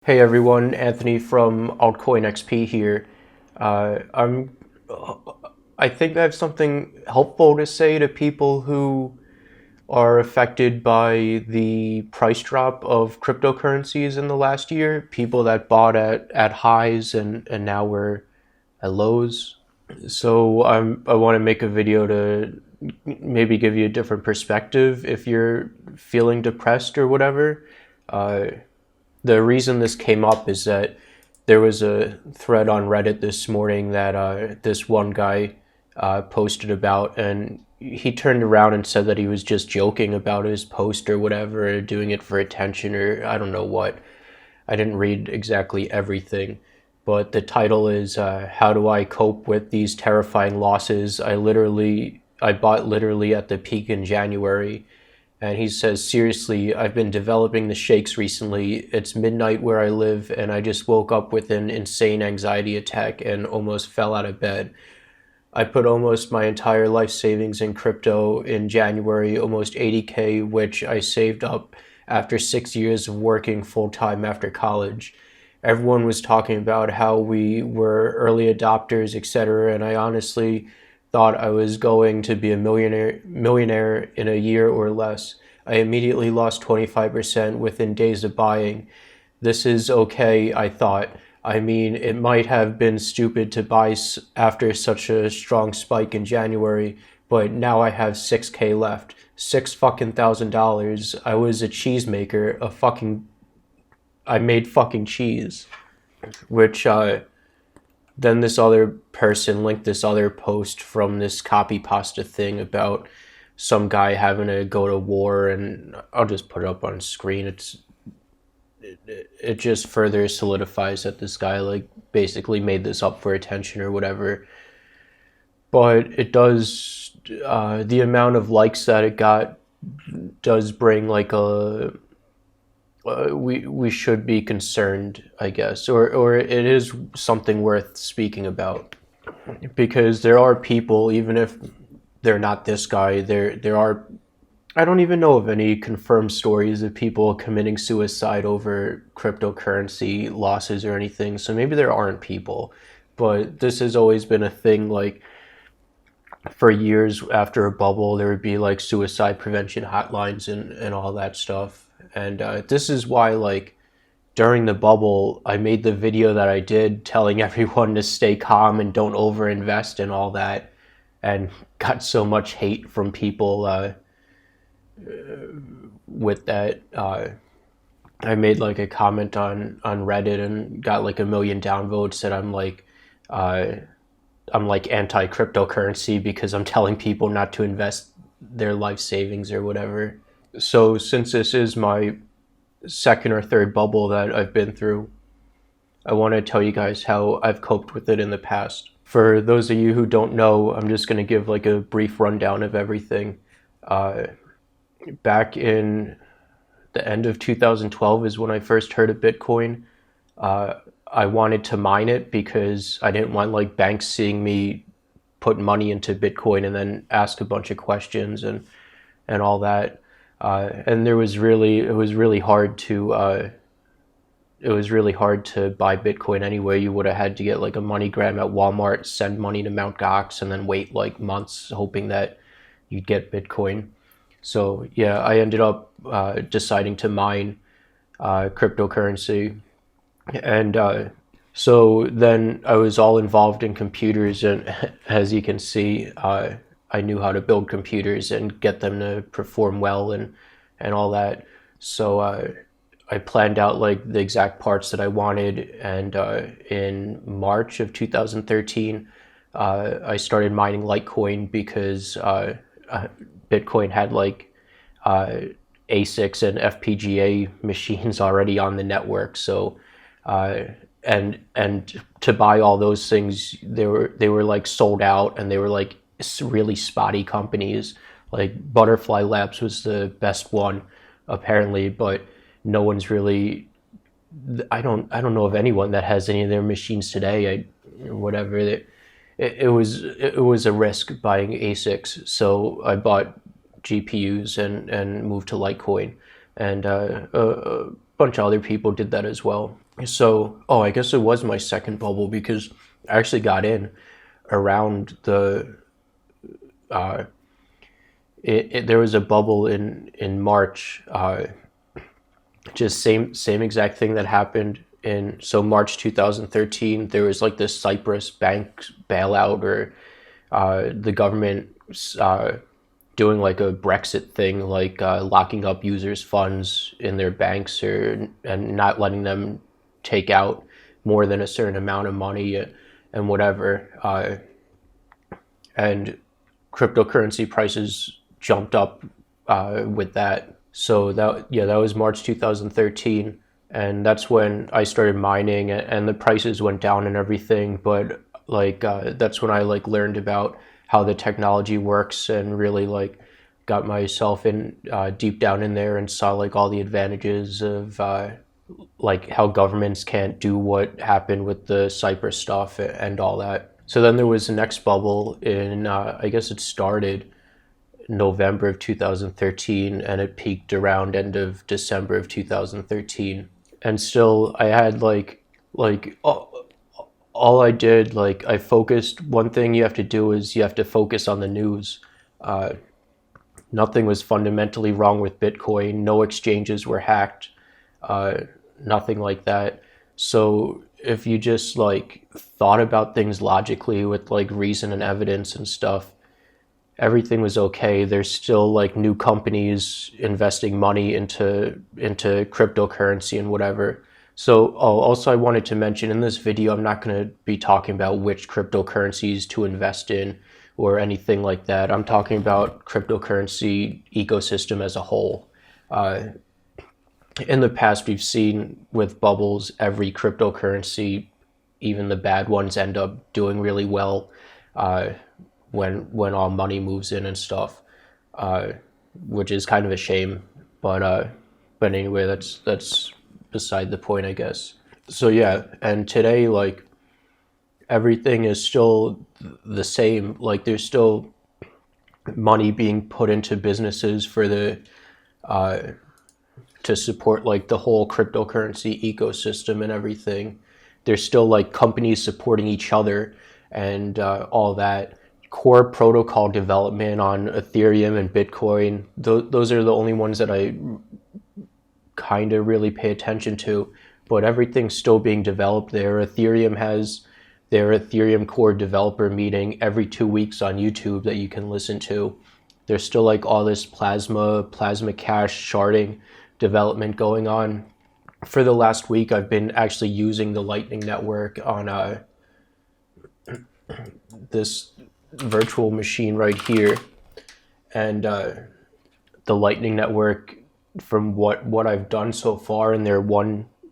Hey everyone, Anthony from Altcoin XP here. I think I have something helpful to say to people who are affected by the price drop of cryptocurrencies in the last year. People that bought at highs and now we're at lows. So I want to make a video to maybe give you a different perspective if you're feeling depressed or whatever. Uh, the reason this came up is that there was a thread on Reddit this morning that this one guy posted about, and he turned around and said that he was just joking about his post or whatever, or doing it for attention, or I don't know what. I didn't read exactly everything, but the title is "How do I cope with these terrifying losses? I bought literally at the peak in January." And he says, seriously, I've been developing the shakes recently. It's midnight where I live, and I just woke up with an insane anxiety attack and almost fell out of bed. I put almost my entire life savings in crypto in January, almost 80K, which I saved up after 6 years of working full time after college. Everyone was talking about how we were early adopters, etc., and I honestly thought I was going to be a millionaire in a year or less. I immediately lost 25% within days of buying. This is okay, I thought. I mean, it might have been stupid to buy after such a strong spike in January, but now I have 6K left. Six fucking $1,000. I was a cheesemaker, I made fucking cheese. Which, then this other person linked this other post from this Copypasta thing about some guy having to go to war, and I'll just put it up on screen. It just further solidifies that this guy like basically made this up for attention or whatever. But it does the amount of likes that it got does bring like a we should be concerned, I guess, or it is something worth speaking about, because there are people, even if they're not this guy, there are. I don't even know of any confirmed stories of people committing suicide over cryptocurrency losses or anything. So maybe there aren't people, but this has always been a thing. Like for years after a bubble, there would be like suicide prevention hotlines and all that stuff. And this is why, like, during the bubble, I made the video that I did telling everyone to stay calm and don't overinvest and all that, and got so much hate from people with that. I made like a comment on Reddit and got like 1 million downvotes that I'm like anti-cryptocurrency because I'm telling people not to invest their life savings or whatever. So since this is my second or third bubble that I've been through, I want to tell you guys how I've coped with it in the past. For those of you who don't know, I'm just going to give like a brief rundown of everything. Back in the end of 2012 is when I first heard of Bitcoin. I wanted to mine it because I didn't want like banks seeing me put money into Bitcoin and then ask a bunch of questions and all that. And it was really hard to buy Bitcoin anyway. You would have had to get like a MoneyGram at Walmart, send money to Mt. Gox, and then wait like months hoping that you'd get Bitcoin. So yeah, I ended up deciding to mine cryptocurrency. And so then I was all involved in computers, and as you can see, I knew how to build computers and get them to perform well and all that. So I planned out like the exact parts that I wanted, and in March of 2013, I started mining Litecoin because Bitcoin had like ASICs and FPGA machines already on the network. So and to buy all those things, they were like sold out, and they were like really spotty companies. Like Butterfly Labs was the best one apparently, but no one's really. I don't know of anyone that has any of their machines today. Whatever. It was a risk buying ASICs, so I bought GPUs and moved to Litecoin, and a bunch of other people did that as well. So, oh, I guess it was my second bubble because I actually got in around the uh, there was a bubble in March, just same exact thing that happened in so March 2013. There was like this Cyprus bank bailout, or the government uh, doing like a Brexit thing, like locking up users' funds in their banks, or and not letting them take out more than a certain amount of money, and whatever. And cryptocurrency prices jumped up with that. So that was March 2013, and that's when I started mining, and the prices went down and everything. But like that's when I like learned about how the technology works, and really like got myself in deep down in there, and saw like all the advantages of like how governments can't do what happened with the Cyprus stuff and all that. So then there was the next bubble in I guess it started November of 2013, and it peaked around end of December of 2013. And still I had like all I did, like I focused. One thing you have to do is you have to focus on the news. uh, Nothing was fundamentally wrong with Bitcoin. No exchanges were hacked. uh, Nothing like that. So if you just like thought about things logically with like reason and evidence and stuff, everything was okay. There's still like new companies investing money into cryptocurrency and whatever. So, oh, also I wanted to mention in this video, I'm not going to be talking about which cryptocurrencies to invest in or anything like that. I'm talking about cryptocurrency ecosystem as a whole. Uh, in the past, we've seen with bubbles, every cryptocurrency, even the bad ones, end up doing really well uh, when all money moves in and stuff, uh, which is kind of a shame. But anyway, that's beside the point, I guess. So yeah, and today, like everything is still the same. Like there's still money being put into businesses for the to support like the whole cryptocurrency ecosystem and everything. There's still like companies supporting each other and all that. Core protocol development on Ethereum and Bitcoin, those are the only ones that I kind of really pay attention to. But everything's still being developed there. Ethereum has their Ethereum core developer meeting every 2 weeks on YouTube that you can listen to. There's still like all this plasma cache sharding development going on. For the last week, I've been actually using the Lightning Network on this virtual machine right here, and the Lightning Network, from what I've done so far in their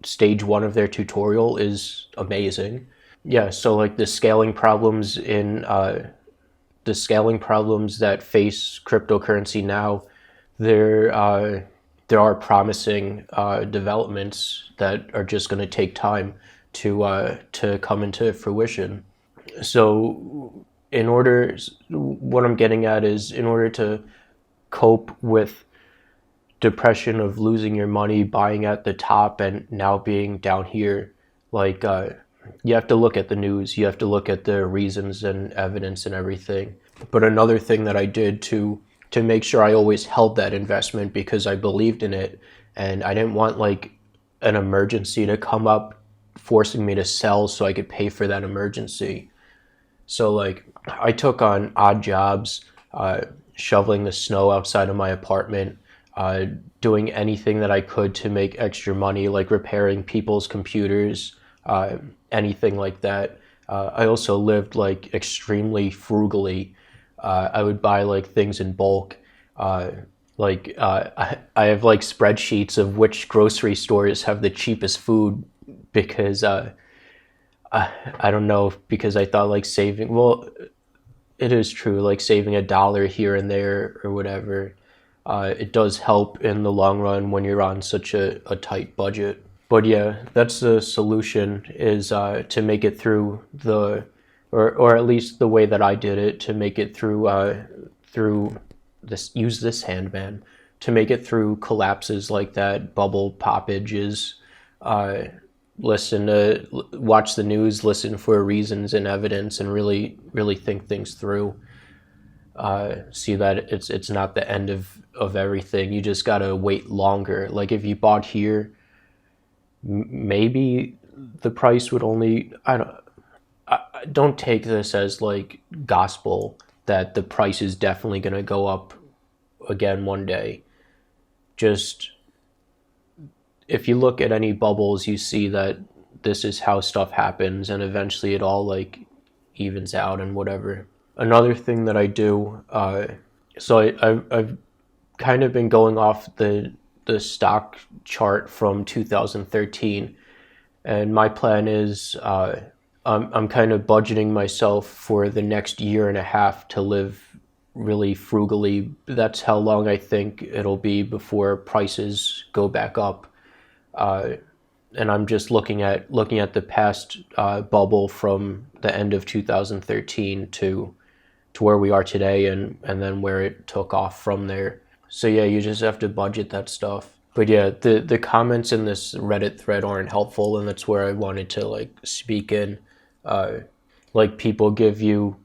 stage one of their tutorial, is amazing. Yeah, so like the scaling problems that face cryptocurrency now, there there are promising developments that are just going to take time to come into fruition. So what I'm getting at is, in order to cope with depression of losing your money buying at the top and now being down here, like you have to look at the news, you have to look at the reasons and evidence and everything. But another thing that I did to make sure I always held that investment, because I believed in it and I didn't want like an emergency to come up forcing me to sell so I could pay for that emergency. So like I took on odd jobs, shoveling the snow outside of my apartment, uh, doing anything that I could to make extra money, like repairing people's computers, anything like that. I also lived like extremely frugally. I would buy like things in bulk. Uh, I have like spreadsheets of which grocery stores have the cheapest food, because I don't know, because I thought like saving, well, it is true, like saving $1 here and there or whatever, it does help in the long run when you're on such a tight budget. But yeah, that's the solution, is to make it through or at least the way that I did it, to make it through this, use this hand, man, to make it through collapses like that, bubble poppages, watch the news, listen for reasons and evidence, and really think things through. See that it's not the end of everything. You just gotta wait longer. Like if you bought here, maybe the price would only, don't take this as like gospel that the price is definitely gonna go up again one day. Just if you look at any bubbles, you see that this is how stuff happens, and eventually it all like evens out and whatever. Another thing that I do, I've kind of been going off the stock chart from 2013, and my plan is I'm kind of budgeting myself for the next year and a half to live really frugally. That's how long I think it'll be before prices go back up. And I'm just looking at the past bubble from the end of 2013 to where we are today, and then where it took off from there. So yeah, you just have to budget that stuff. But yeah, the comments in this Reddit thread aren't helpful, and that's where I wanted to like speak in. Like people give you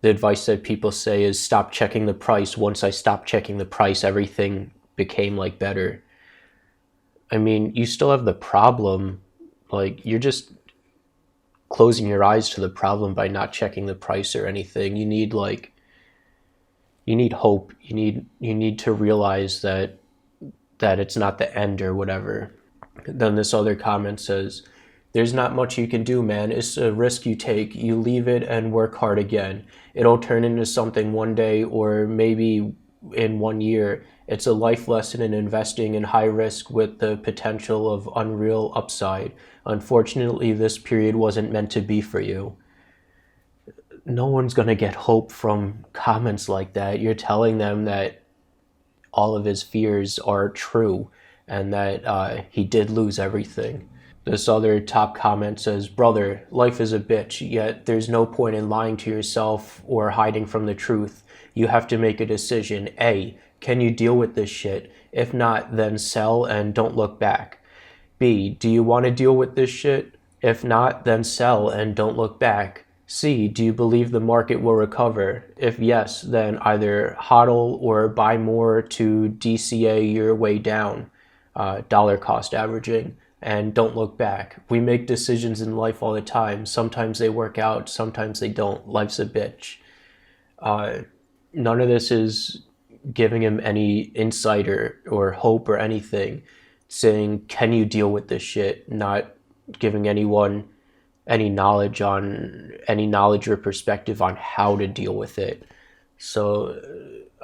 the advice that people say is stop checking the price. Once I stopped checking the price, everything became like better. I mean, you still have the problem. Like you're just closing your eyes to the problem by not checking the price or anything. You need hope. You need to realize that it's not the end or whatever. Then this other comment says, there's not much you can do, man. It's a risk you take. You leave it and work hard again. It'll turn into something one day or maybe in 1 year. It's a life lesson in investing in high risk with the potential of unreal upside. Unfortunately, this period wasn't meant to be for you. No one's going to get hope from comments like that. You're telling them that all of his fears are true and that he did lose everything. This other top comment says, brother, life is a bitch, yet there's no point in lying to yourself or hiding from the truth. You have to make a decision. A, can you deal with this shit? If not, then sell and don't look back. B, do you want to deal with this shit? If not, then sell and don't look back. C, do you believe the market will recover? If yes, then either hodl or buy more to DCA your way down, dollar cost averaging, and don't look back. We make decisions in life all the time. Sometimes they work out, sometimes they don't. Life's a bitch. None of this is giving him any insight or hope or anything. Saying, can you deal with this shit? Not giving anyone any knowledge or perspective on how to deal with it. So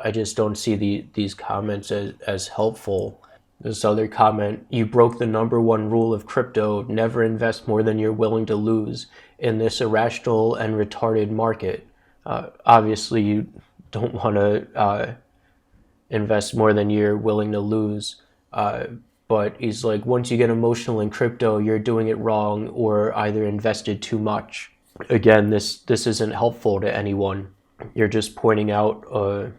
I just don't see these comments as helpful. This other comment, you broke the #1 rule of crypto, never invest more than you're willing to lose in this irrational and retarded market. Obviously, you don't want to invest more than you're willing to lose. But he's like, once you get emotional in crypto, you're doing it wrong or either invested too much. Again, this isn't helpful to anyone. You're just pointing out a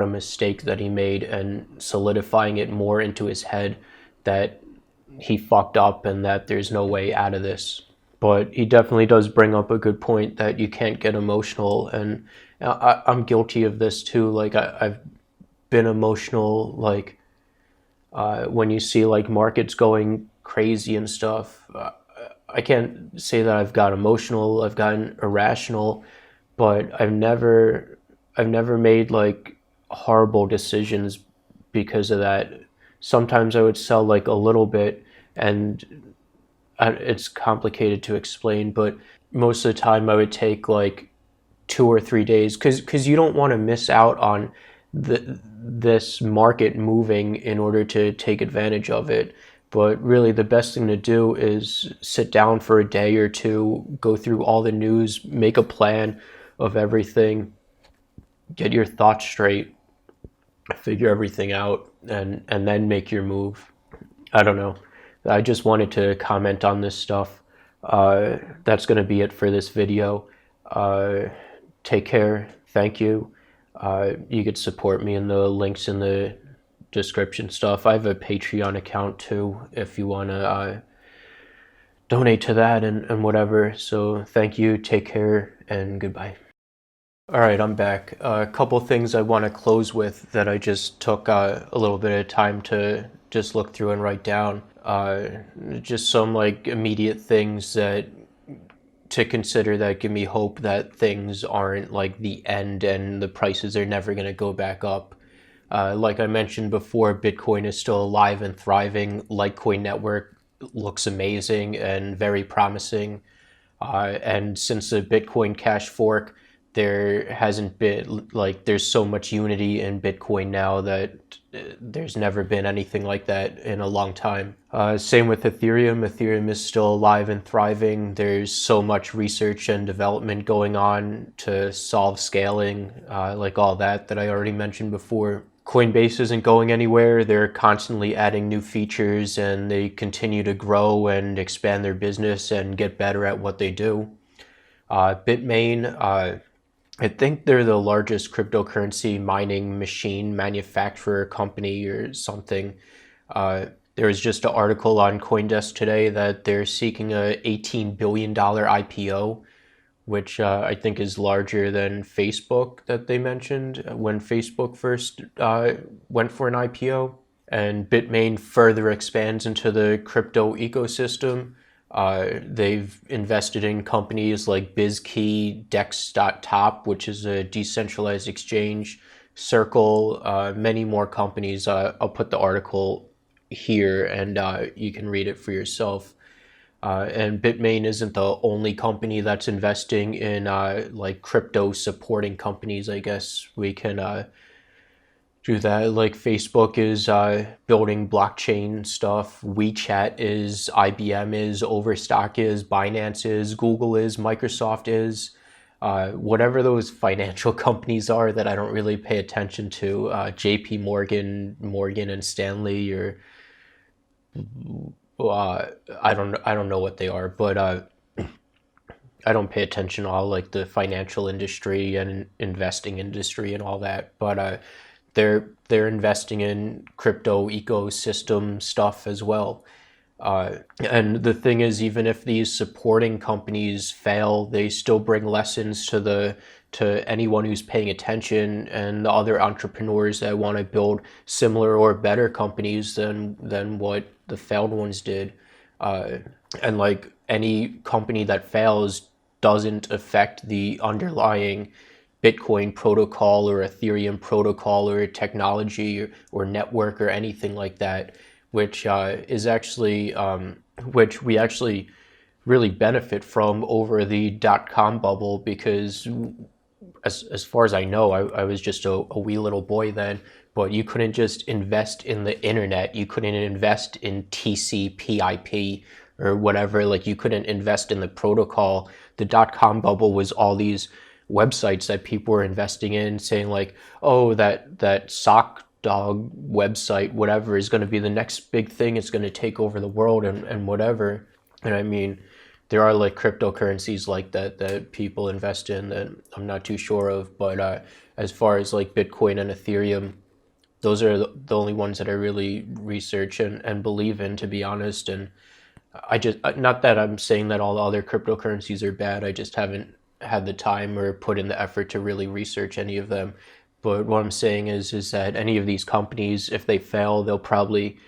mistake that he made and solidifying it more into his head that he fucked up and that there's no way out of this. But he definitely does bring up a good point that you can't get emotional, and I'm guilty of this too. Like I've been emotional, like when you see like markets going crazy and stuff. I can't say that I've got emotional, I've gotten irrational, but I've never made like horrible decisions because of that. Sometimes I would sell like a little bit, and it's complicated to explain, but most of the time I would take like 2 or 3 days because you don't want to miss out on this market moving in order to take advantage of it. But really the best thing to do is sit down for a day or two, go through all the news, make a plan of everything, get your thoughts straight, figure everything out, and then make your move. I don't know. I just wanted to comment on this stuff. That's going to be it for this video. Take care. Thank you. You could support me in the links in the description stuff. I have a Patreon account too if you want to donate to that and whatever. So thank you, take care, and goodbye. All right, I'm back. A couple things I want to close with that I just took a little bit of time to just look through and write down. Just some like immediate things that to consider that give me hope that things aren't like the end and the prices are never going to go back up. Like I mentioned before, Bitcoin is still alive and thriving. Litecoin network looks amazing and very promising. And since the Bitcoin Cash fork, there hasn't been like there's so much unity in Bitcoin now that there's never been anything like that in a long time. Same with Ethereum. Ethereum is still alive and thriving. There's so much research and development going on to solve scaling, like all that I already mentioned before. Coinbase isn't going anywhere. They're constantly adding new features and they continue to grow and expand their business and get better at what they do. Bitmain, I think they're the largest cryptocurrency mining machine manufacturer company or something. There was just an article on CoinDesk today that they're seeking a $18 billion IPO, which I think is larger than Facebook that they mentioned when Facebook first went for an IPO. And Bitmain further expands into the crypto ecosystem. They've invested in companies like BizKey, Dex.top, which is a decentralized exchange, Circle, many more companies. I'll put the article here and you can read it for yourself. And Bitmain isn't the only company that's investing in like crypto supporting companies. I guess we can do that. Like Facebook is building blockchain stuff. WeChat is, IBM is, Overstock is, Binance is, Google is, Microsoft is. Whatever those financial companies are that I don't really pay attention to, JP Morgan, Morgan and Stanley, or I don't know what they are, but I don't pay attention to all like the financial industry and investing industry and all that. But they're investing in crypto ecosystem stuff as well. And the thing is, even if these supporting companies fail, they still bring lessons to anyone who's paying attention and the other entrepreneurs that want to build similar or better companies than what the failed ones did. And like any company that fails doesn't affect the underlying Bitcoin protocol or Ethereum protocol or technology or network or anything like that, which is actually which we actually really benefit from over the dot-com bubble, because as far as I know, I was just a wee little boy then, but you couldn't just invest in the internet. You couldn't invest in TCP/IP or whatever. Like you couldn't invest in the protocol. The dot-com bubble was all these websites that people were investing in, saying like, oh, that sock dog website, whatever, is going to be the next big thing. It's going to take over the world and whatever. And I mean, there are like cryptocurrencies like that people invest in that I'm not too sure of. But as far as like Bitcoin and Ethereum, those are the only ones that I really research and believe in, to be honest. And I just, not that I'm saying that all the other cryptocurrencies are bad, I just haven't had the time or put in the effort to really research any of them. But what I'm saying is that any of these companies, if they fail, they'll probably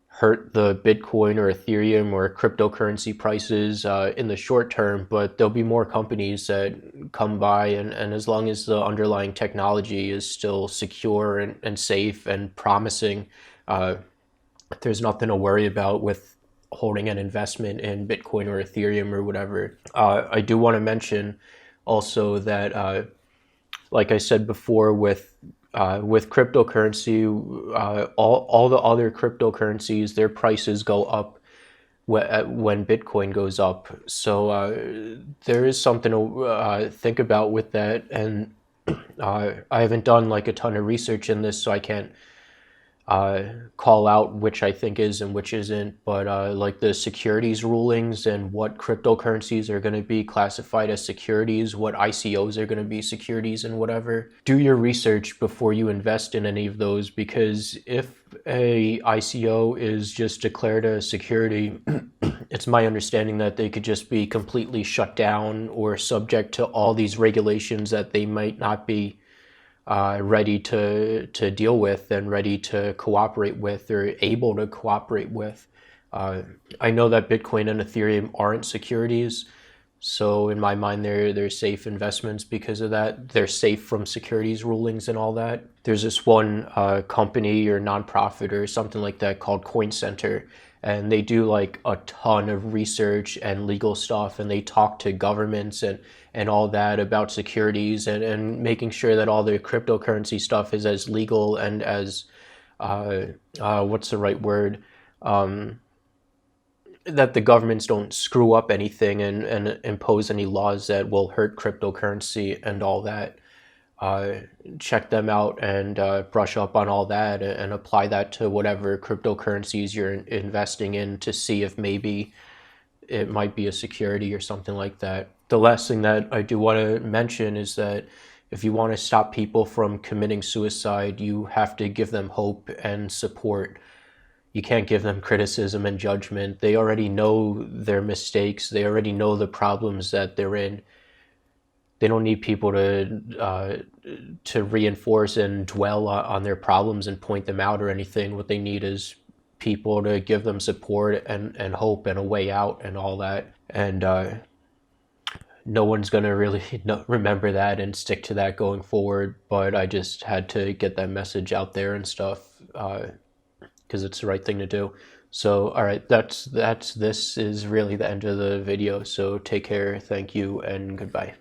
hurt the Bitcoin or Ethereum or cryptocurrency prices in the short term, but there'll be more companies that come by, and as long as the underlying technology is still secure and safe and promising, there's nothing to worry about with holding an investment in Bitcoin or Ethereum or whatever. I do want to mention also that, like I said before, with cryptocurrency, all the other cryptocurrencies, their prices go up when Bitcoin goes up. So there is something to think about with that. And I haven't done like a ton of research in this, so I can't call out which I think is and which isn't, but like the securities rulings and what cryptocurrencies are going to be classified as securities, what ICOs are going to be securities and whatever. Do your research before you invest in any of those, because if a ICO is just declared a security it's my understanding that they could just be completely shut down or subject to all these regulations that they might not be ready to deal with and ready to cooperate with or able to cooperate with. Uh, I know that Bitcoin and Ethereum aren't securities, so in my mind, they're safe investments because of that. They're safe from securities rulings and all that. There's this one company or nonprofit or something like that called Coin Center, and they do like a ton of research and legal stuff, and they talk to governments and all that about securities and making sure that all the cryptocurrency stuff is as legal and as what's the right word? That the governments don't screw up anything and impose any laws that will hurt cryptocurrency and all that. Uh, Check them out and brush up on all that and apply that to whatever cryptocurrencies you're investing in to see if maybe it might be a security or something like that. The last thing that I do want to mention is that if you want to stop people from committing suicide, you have to give them hope and support. You can't give them criticism and judgment. They already know their mistakes. They already know the problems that they're in. They don't need people to reinforce and dwell on their problems and point them out or anything. What they need is people to give them support and hope and a way out and all that. And no one's going to really remember that and stick to that going forward. But I just had to get that message out there and stuff because it's the right thing to do. So, all right, this is really the end of the video. So take care, thank you, and goodbye.